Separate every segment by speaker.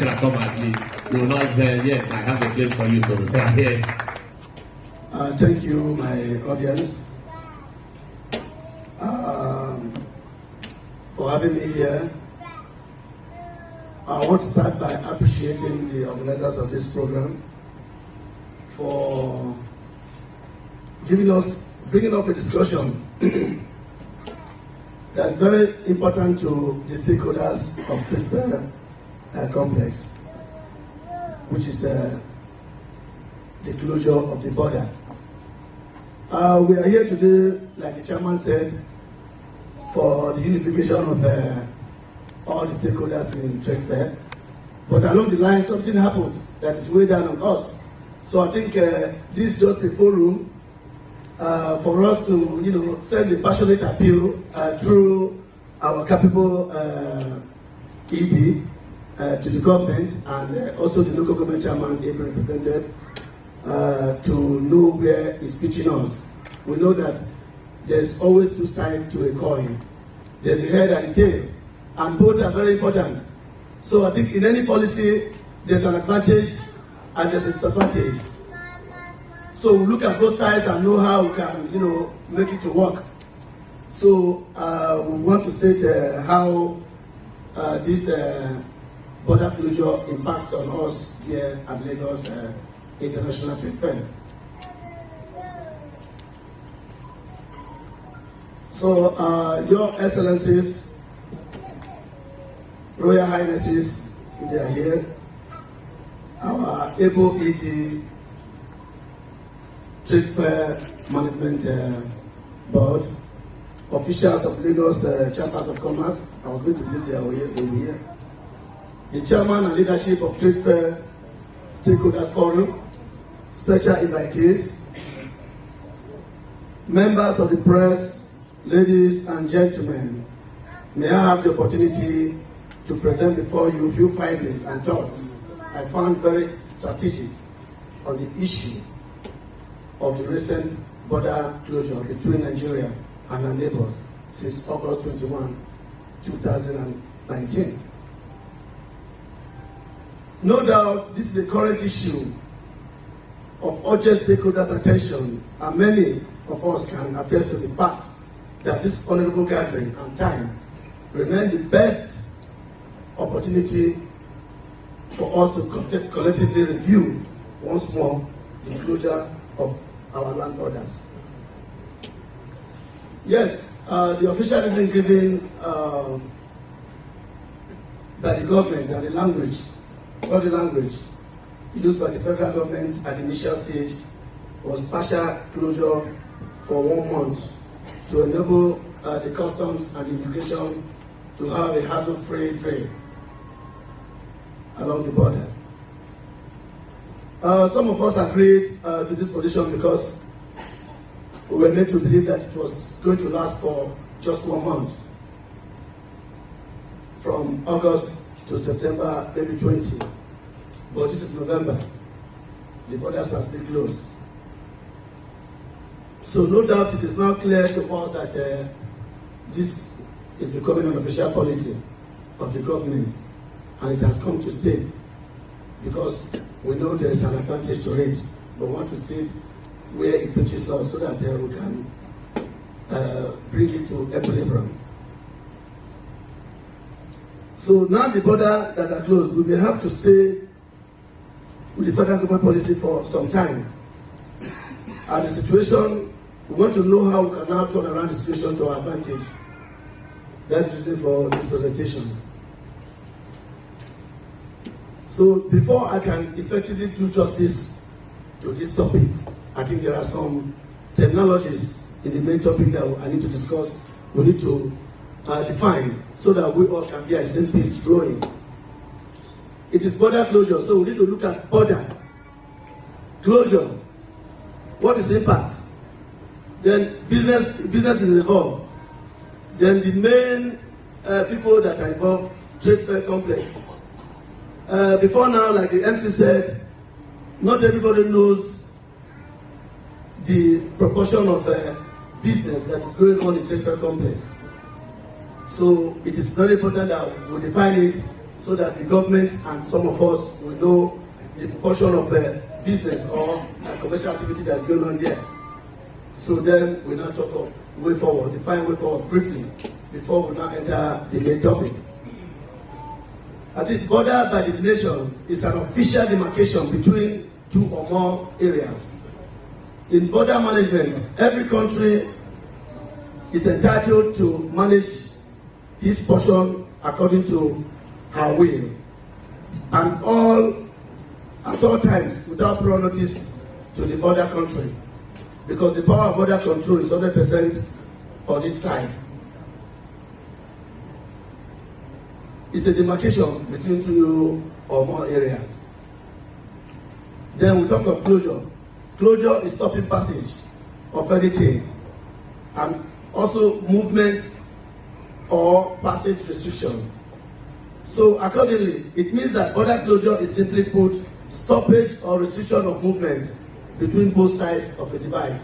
Speaker 1: Commissioner, come at least. You will not say, yes, I have a place for you to say yes.
Speaker 2: Thank you, my audience, for having me here. I want to start by appreciating the organizers of this program for bringing up a discussion that's very important to the stakeholders of Trade Fair complex, which is the closure of the border. We are here today, like the chairman said, for the unification of all the stakeholders in Trade Fair. But along the line, something happened that is way down on us. So I think this is just a forum for us to, send a passionate appeal through our capable ED to the government and also the local government chairman able represented to know where it's pitching us. We know that there's always two sides to a coin. There's a head and a tail, and both are very important. So I think in any policy, there's an advantage and there's a disadvantage. So we look at both sides and know how we can, make it to work. So we want to state how this border closure impacts on us here at Lagos International Trade Fair. So, Your Excellencies, Royal Highnesses, they are here, our able ED Trade Fair Management Board, officials of Lagos Chambers of Commerce, I was going to believe they were here, the chairman and leadership of Trade Fair Stakeholders Forum, special invitees, members of the press, ladies and gentlemen, may I have the opportunity to present before you a few findings and thoughts I found very strategic on the issue of the recent border closure between Nigeria and our neighbors since August 21, 2019. No doubt this is a current issue of urgent stakeholders' attention, and many of us can attest to the fact that this honorable gathering and time remain the best opportunity for us to collectively review once more the closure of our land borders. Yes, the official reason given by the government and the language, body language used by the federal government at the initial stage was partial closure for 1 month to enable the customs and immigration to have a hassle-free trade along the border. Some of us agreed to this position because we were made to believe that it was going to last for just 1 month, from August to September, maybe 20. But this is November. The borders are still closed. So no doubt it is now clear to us that this is becoming an official policy of the government, and it has come to stay because we know there is an advantage to it, but we want to state where it pitches us so that we can bring it to equilibrium. So now the border that are closed, we may have to stay with the federal government policy for some time. And the situation, we want to know how we can now turn around the situation to our advantage. That's the reason for this presentation. So before I can effectively do justice to this topic, I think there are some terminologies in the main topic that I need to discuss. We need to define so that we all can be at the same page flowing. It is border closure, so we need to look at border closure. What is the impact? Then business is involved. Then the main people that are involved, Trade Fair complex. Before now, like the MC said, not everybody knows the proportion of business that is going on in Trade Fair complex. So it is very important that we define it so that the government and some of us will know the portion of business or commercial activity that's going on there. So then we now talk of way forward, define way forward briefly before we now enter the main topic. I think border by definition is an official demarcation between two or more areas. In border management, every country is entitled to manage his portion according to her will, and at all times without prior notice to the other country, because the power of border control is 100% on each side. It's a demarcation between two or more areas. Then we talk of closure. Closure is stopping passage of anything, and also movement or passage restriction. So accordingly, it means that border closure is simply put stoppage or restriction of movement between both sides of a divide.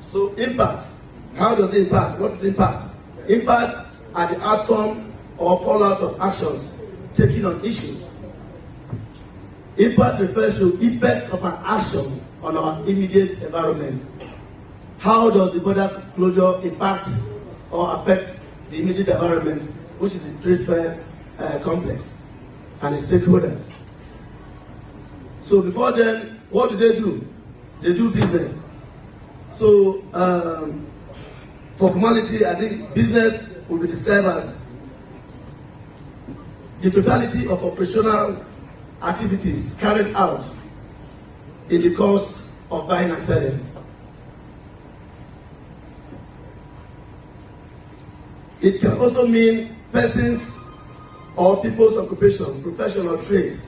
Speaker 2: So impacts. How does it impact? What is impact? Impacts are the outcome or fallout of actions taken on issues. Impact refers to effects of an action on our immediate environment. How does the border closure impact or affect the immediate environment, which is the trade fair complex and its stakeholders? So before then, what do? They do business. So for formality, I think business will be described as the totality of operational activities carried out in the course of buying and selling. It can also mean persons or people's occupation, profession or trade,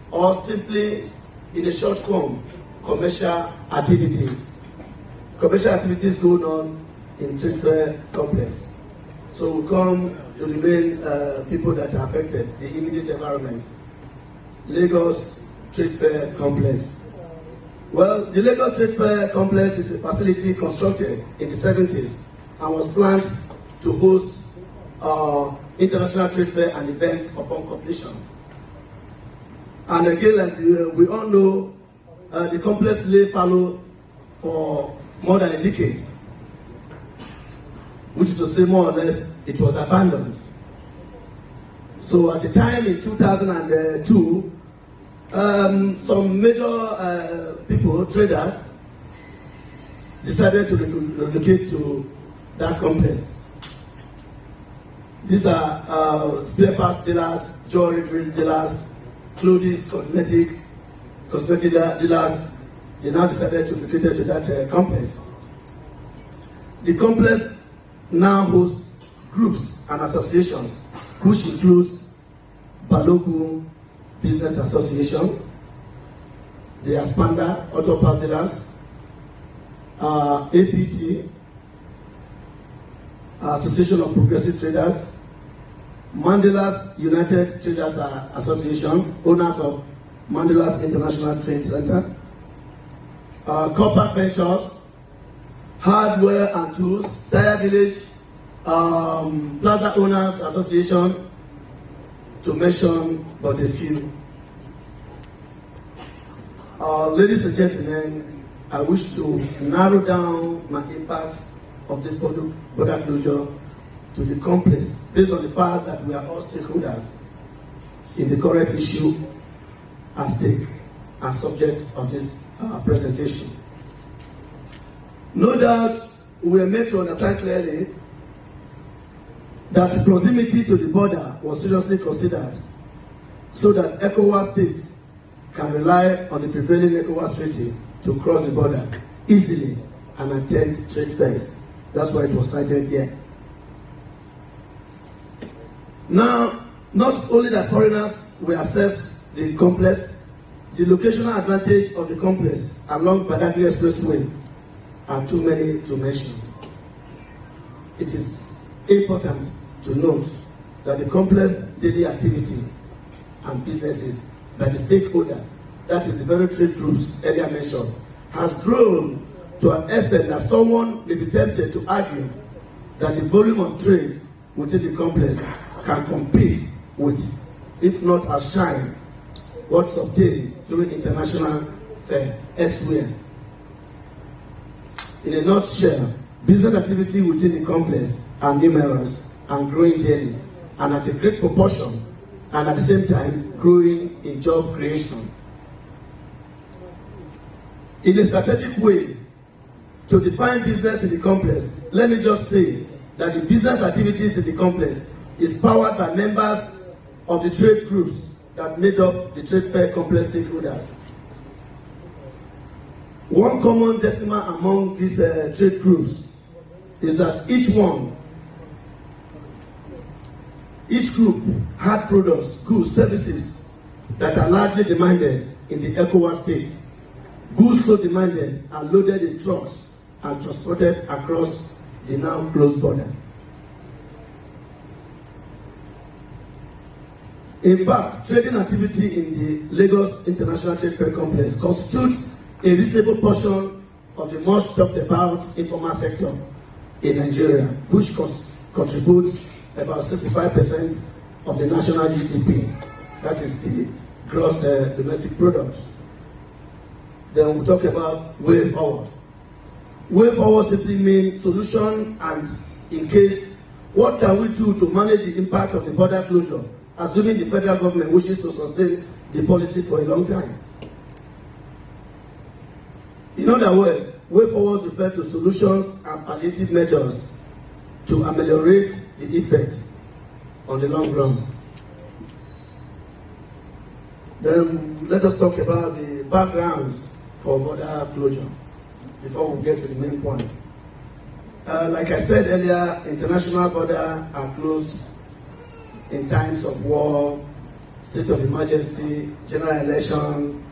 Speaker 2: or simply, in a short form, commercial activities. Commercial activities going on in trade fair complex. So we come to the main people that are affected, the immediate environment. Lagos Trade Fair Complex. Well, the Lagos Trade Fair Complex is a facility constructed in the 70s and was planned to host international trade fair and events upon completion. And again, like we all know, the complex lay fallow for more than a decade, which is to say more or less it was abandoned. So at the time in 2002, some major people, traders, decided to relocate to that complex. These are spare parts dealers, jewelry dealers, clothing, cosmetic dealers. They now decided to relocate to that complex. The complex now hosts groups and associations, which includes Balogun Business Association, the Aspanda Auto Parts Dealers, APT, Association of Progressive Traders, Mandela's United Traders Association, owners of Mandela's International Trade Center, Corporate Ventures, Hardware and Tools, Tire Village, Plaza Owners Association, to mention but a few. Ladies and gentlemen, I wish to narrow down my impact of this border closure to the complex based on the fact that we are all stakeholders in the current issue at stake and subject of this presentation. No doubt we are made to understand clearly that proximity to the border was seriously considered so that ECOWAS states can rely on the prevailing ECOWAS treaty to cross the border easily and attend trade fairs. That's why it was cited here. Now, not only that foreigners will accept the complex, the locational advantage of the complex along Badagry Expressway are too many to mention. It is important to note that the complex daily activity and businesses by the stakeholder, that is the very trade groups earlier mentioned, has grown to an extent that someone may be tempted to argue that the volume of trade within the complex can compete with, if not outshine, what's obtained during international fair elsewhere. In a nutshell, business activity within the complex are numerous and growing daily, and at a great proportion, and at the same time growing in job creation. In a strategic way, to define business in the complex, let me just say that the business activities in the complex is powered by members of the trade groups that made up the trade fair complex stakeholders. One common decimal among these trade groups is that each group had products, goods, services that are largely demanded in the ECOWAS states. Goods so demanded are loaded in trucks and transported across the now closed border. In fact, trading activity in the Lagos International Trade Fair Complex constitutes a reasonable portion of the much talked about informal sector in Nigeria, which contributes about 65% of the national GDP. That is the gross domestic product. Then we talk about way forward. Way forward simply means solution and in case, what can we do to manage the impact of the border closure, assuming the federal government wishes to sustain the policy for a long time. In other words, way forward refers to solutions and palliative measures to ameliorate the effects on the long run. Then let us talk about the backgrounds for border closure before we get to the main point. Like I said earlier, international borders are closed in times of war, state of emergency, general election,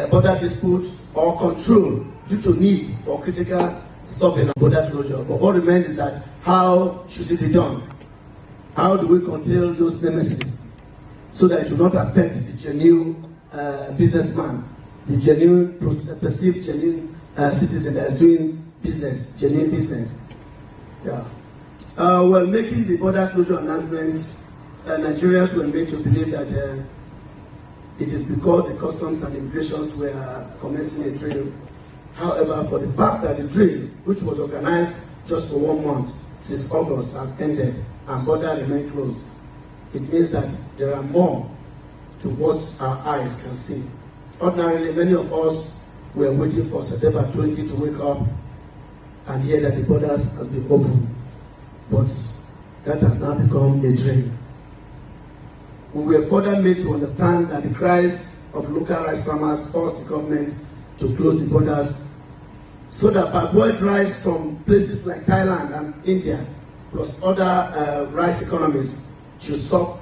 Speaker 2: border disputes, or control due to need for critical surveillance border closure. But what remains is that how should it be done? How do we control those nemesis so that it will not affect the genuine businessman, the genuine, perceived genuine citizen that is doing business, genuine business? Yeah. While making the border closure announcement, Nigerians were made to believe that it is because the customs and immigrations were commencing a drill. However, for the fact that the drill, which was organized just for 1 month since August, has ended and border remain closed, it means that there are more to what our eyes can see. Ordinarily, many of us were waiting for September 20 to wake up and hear that the borders has been opened. But that has now become a dream. We were further made to understand that the cries of local rice farmers forced the government to close the borders so that parboiled rice from places like Thailand and India, plus other rice economies, should stop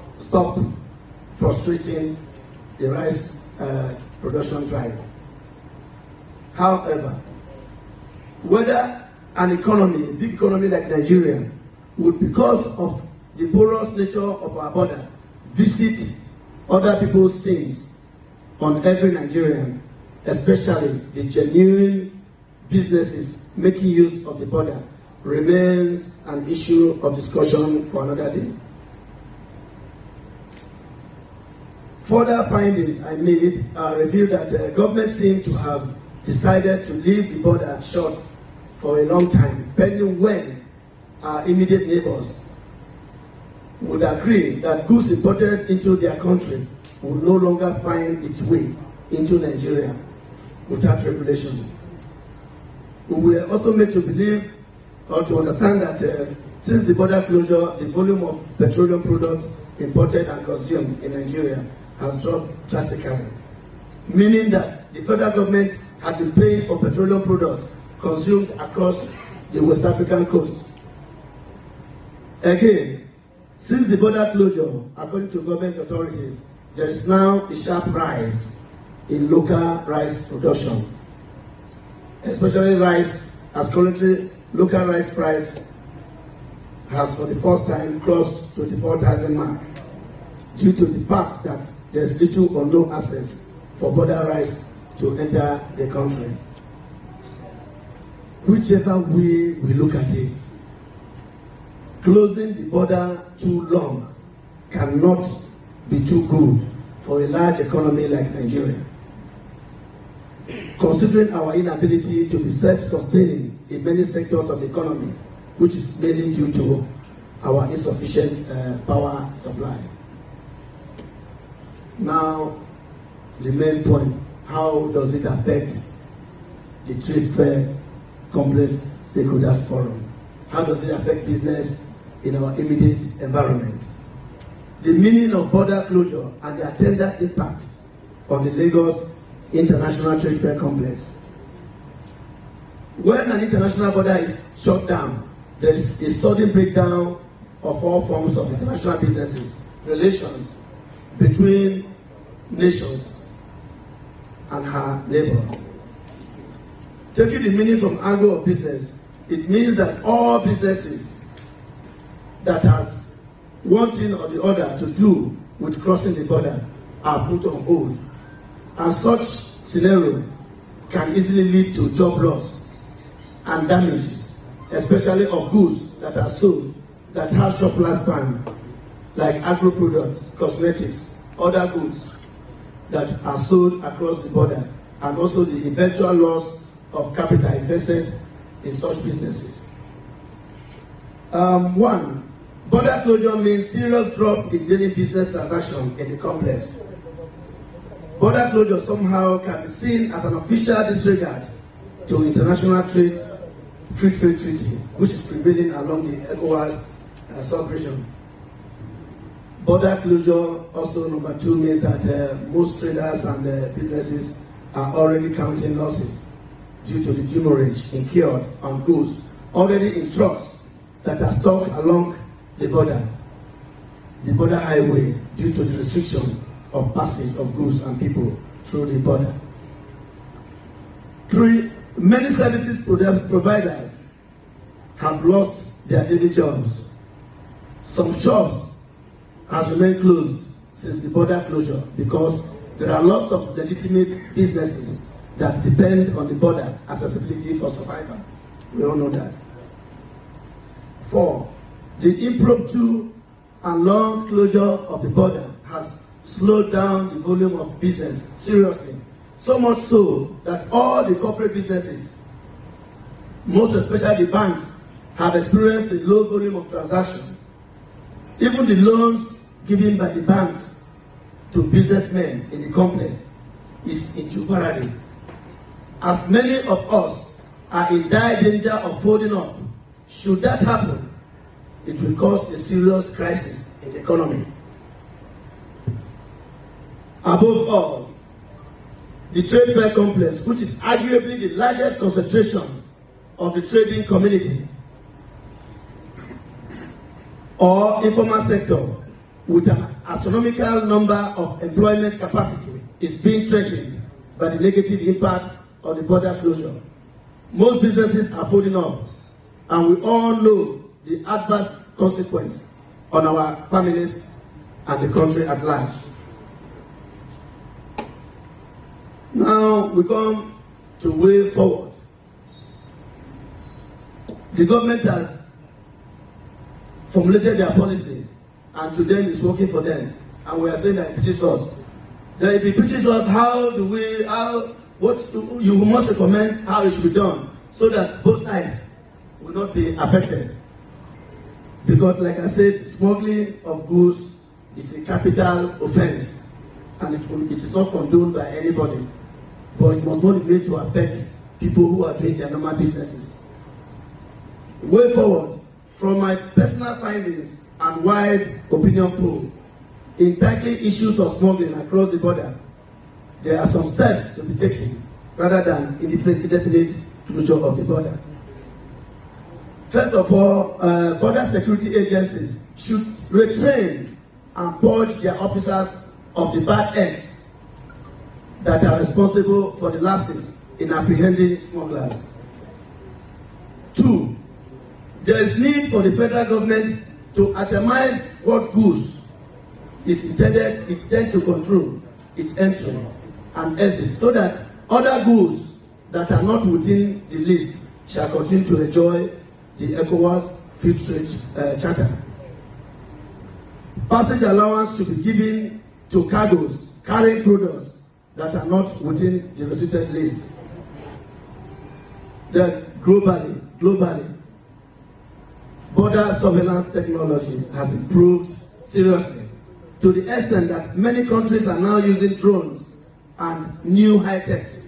Speaker 2: frustrating the rice production drive. However, whether an economy, a big economy like Nigeria, would, because of the porous nature of our border, visit other people's sins on every Nigerian, especially the genuine businesses making use of the border, remains an issue of discussion for another day. Further findings I made reveal that government seem to have decided to leave the border shut for a long time, pending when our immediate neighbors would agree that goods imported into their country will no longer find its way into Nigeria without regulation. We were also made to believe or to understand that since the border closure, the volume of petroleum products imported and consumed in Nigeria has dropped drastically, meaning that the federal government had been paying for petroleum products consumed across the West African coast. Again, since the border closure, according to government authorities, there is now a sharp rise in local rice production, especially rice, as currently local rice price has for the first time crossed 24,000 mark due to the fact that there is little or no access for border rice to enter the country. Whichever way we look at it, closing the border too long cannot be too good for a large economy like Nigeria. Considering our inability to be self-sustaining in many sectors of the economy, which is mainly due to our insufficient power supply. Now, the main point, how does it affect the Trade Fair Complex Stakeholders Forum? How does it affect business in our immediate environment? The meaning of border closure and the attendant impact on the Lagos International Trade Fair Complex. When an international border is shut down, there is a sudden breakdown of all forms of international businesses, relations between nations and her neighbor. Taking the meaning from angle of business, it means that all businesses that has one thing or the other to do with crossing the border are put on hold. And such scenario can easily lead to job loss and damages, especially of goods that are sold that have short lifespan, like agro products, cosmetics, other goods that are sold across the border, and also the eventual loss of capital invested in such businesses. One, border closure means serious drop in daily business transactions in the complex. Border closure somehow can be seen as an official disregard to international free trade treaty, which is prevailing along the ECOWAS sub-region. Border closure also, number two, means that most traders and businesses are already counting losses due to the demurrage incurred on goods already in trucks that are stuck along the border highway, due to the restriction of passage of goods and people through the border. Three, many services providers have lost their daily jobs. Some shops have remained closed since the border closure because there are lots of legitimate businesses that depend on the border accessibility for survival. We all know that. Four, the impromptu and long closure of the border has slowed down the volume of business seriously, so much so that all the corporate businesses, most especially the banks, have experienced a low volume of transactions. Even the loans given by the banks to businessmen in the complex is in jeopardy. As many of us are in dire danger of folding up, should that happen, it will cause a serious crisis in the economy. Above all, the Trade Fair Complex, which is arguably the largest concentration of the trading community or informal sector with an astronomical number of employment capacity, is being threatened by the negative impact of the border closure. Most businesses are folding up, and we all know the adverse consequence on our families and the country at large. Now we come to way forward. The government has formulated their policy, and to them it's working for them. And we are saying that it preaches us. That if it preaches us, what you must recommend how it should be done, so that both sides will not be affected. Because, like I said, smuggling of goods is a capital offense, and it is not condoned by anybody. But it must not be made to affect people who are doing their normal businesses. Way forward, from my personal findings and wide opinion poll, in tackling issues of smuggling across the border, there are some steps to be taken rather than indefinite closure of the border. First of all, border security agencies should retrain and purge their officers of the bad eggs that are responsible for the lapses in apprehending smugglers. Two, there is need for the federal government to itemize what goods is intended to control its entry and exit, so that other goods that are not within the list shall continue to enjoy the ECOWAS Free Trade Charter. Passenger allowance should be given to cargoes carrying products that are not within the restricted list. Then globally, border surveillance technology has improved seriously to the extent that many countries are now using drones and new high-techs.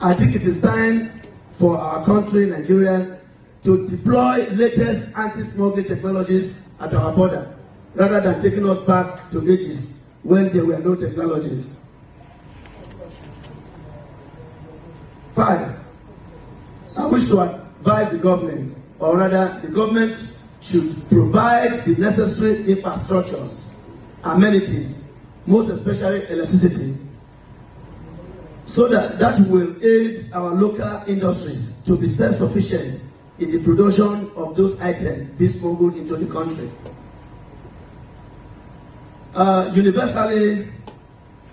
Speaker 2: I think it is time for our country, Nigeria, to deploy latest anti-smuggling technologies at our border, rather than taking us back to ages when there were no technologies. 5. I wish to advise the government, or rather the government should provide the necessary infrastructures, amenities, most especially electricity, so that will aid our local industries to be self-sufficient in the production of those items being smuggled into the country. Universally,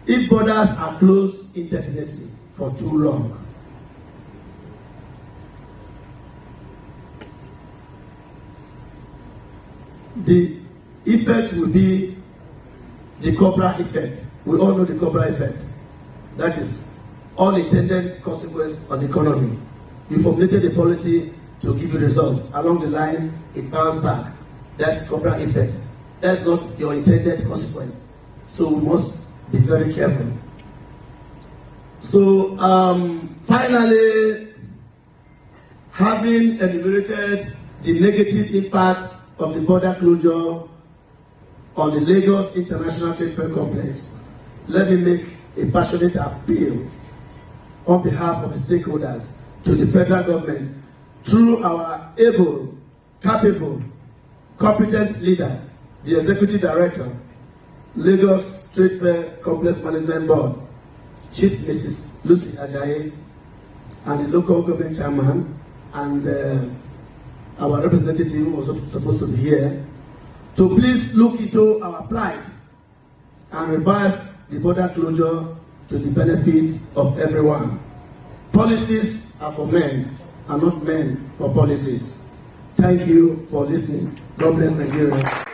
Speaker 2: if borders are closed indefinitely for too long, the effect will be the Cobra effect. We all know the Cobra effect. That is unintended consequence on the economy. You formulated a policy to give you result. Along the line, it bounces back. That's Cobra effect. That's not your intended consequence. So we must be very careful. So finally, having enumerated the negative impacts of the border closure on the Lagos International Trade Fair Complex, let me make a passionate appeal on behalf of the stakeholders to the federal government through our able, capable, competent leader, the Executive Director, Lagos Trade Fair Complex Management Board, Chief Mrs. Lucy Ajayi, and the local government chairman, and our representative who was supposed to be here, to please look into our plight and reverse the border closure to the benefit of everyone. Policies are for men, and not men for policies. Thank you for listening. God bless Nigeria.